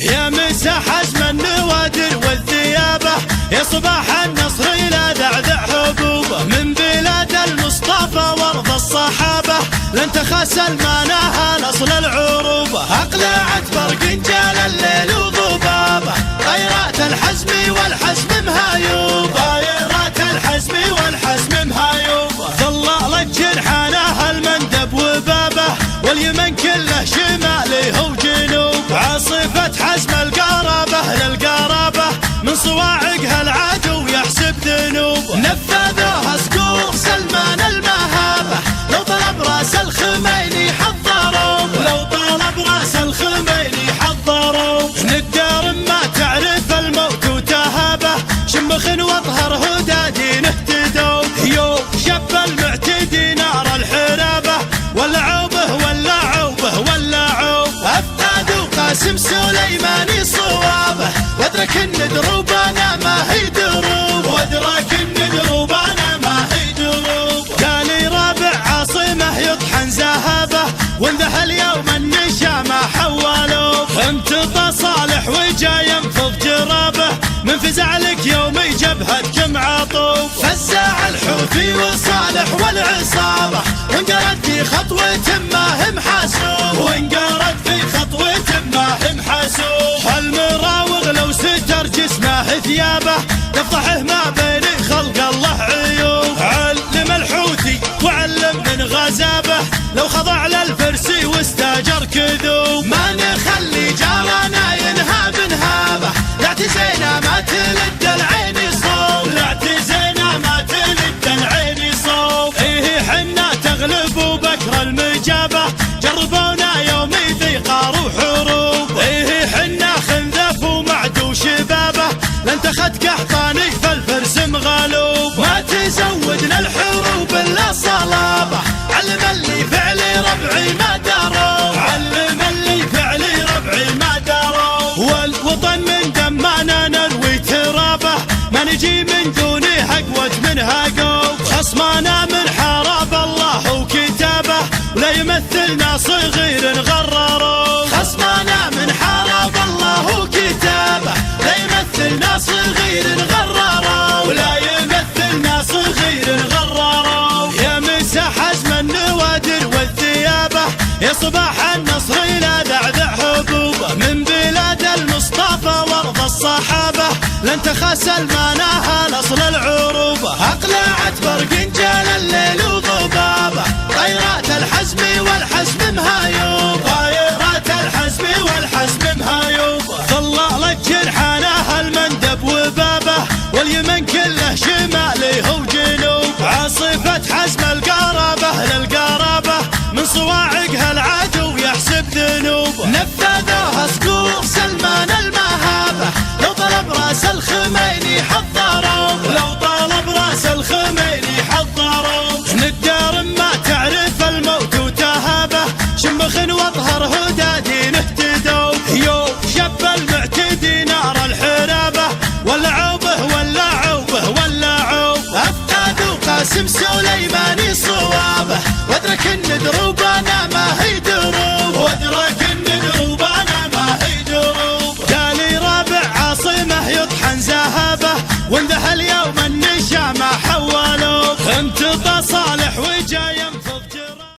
يا مسا حجم النوادر والذيابة، يا صباح النصر إلى ذعذع حبوبه، من بلاد المصطفى وارض الصحابة لن تخسل ما نهى نصل العروبة. أقلعت برق جال الليل وضبابه، طيرات الحزم والحزم مهايوبة، طيرات الحزم والحزم مهايوبة. ظلالت جرحانها المندب وبابه، واليمن كله شماله وجنوب، عاصفة حزم القرابة للقرابة، من صواعقها العدو يحسب ذنوب. نفذوها صقور سلمان المهابة، لو طلب راس الخميني حضروا، لو طلب راس الخميني حضروا. ندار ما تعرف الموت وتهابه، شمخ واطهر هدى دين اهتدوا. يوم شب المعتدي نار الحرابة، ولعوبه ولعوبه ولعوب. أفقدوا قاسم سليماني صوابه، وادرك ان دروبنا ما هي دروب، وادرك ان دروبنا ما هي دروب. قالي رابع عاصمه يطحن ذهبه، وانذه اليوم النشا ما حولوه. امتطى صالح وجا ينفض جرابه، من فزع لك يومي جبهتكم عطوف. فزع الحوثي وصالح والعصابه، وانقرد في خطوة ما هم حاسوب، وانقرد في خطوة ما هم حاسوب. المراوغ لو ستر جسمه ثيابه، تفضحه ما بين خلق الله عيوب. علم الحوثي وعلم من غزابه، لو خضع للفرسي واستاجر كذوب. ما نخلي جارنا ينهاب نهابه، لاعتزينا ما تلد العين صوب، لاعتزينا ما تلد العين صوب. ايه حنا تغلب وبكر المجابه، جربونا يومي ذي قار وحروب. ايه حنا خنذف ومعدو شبابه، لن تخد قحطاني فالفرس مغلوب. ما تزودنا الحروب الا صلابه، علم اللي فعلي ربعي ما داروا، علم اللي فعلي ربعي ما داروا. والوطن من دمنا نروي ترابه، ما نجي من دونه اقوت منها قوب. خصمنا من حارب الله وكتابه، ولا يمثلنا صغير غرروا. خصمنا من حارب الله وكتابه، لا يمثلنا صغير غرروا، ولا يمثلنا صغير غرروا. يا مسا حجم النوادر والذيابه، يا صباح النصر إلى ذعذع حبوبه، من بلاد المصطفى وارض الصحابة لن تخسل ما نهى نصل العروبة. أقلعت برق جال الليل وضبابه، طيرات الحزم والحزم مهايوب، طيرات الحزم والحزم مهايوب. ظلالت جرحانها المندب وبابه، واليمن كله شماله وجنوب، عاصفة حزم القرابة للقرابة، من صواعقها العدو يحسب ذنوب. نفذوها صقور سلمان المهابة، لو طلب راس الخميني حضروا، لو طلب راس الخميني حضروا. ندار ما تعرف الموت وتهابه، شمخ واطهر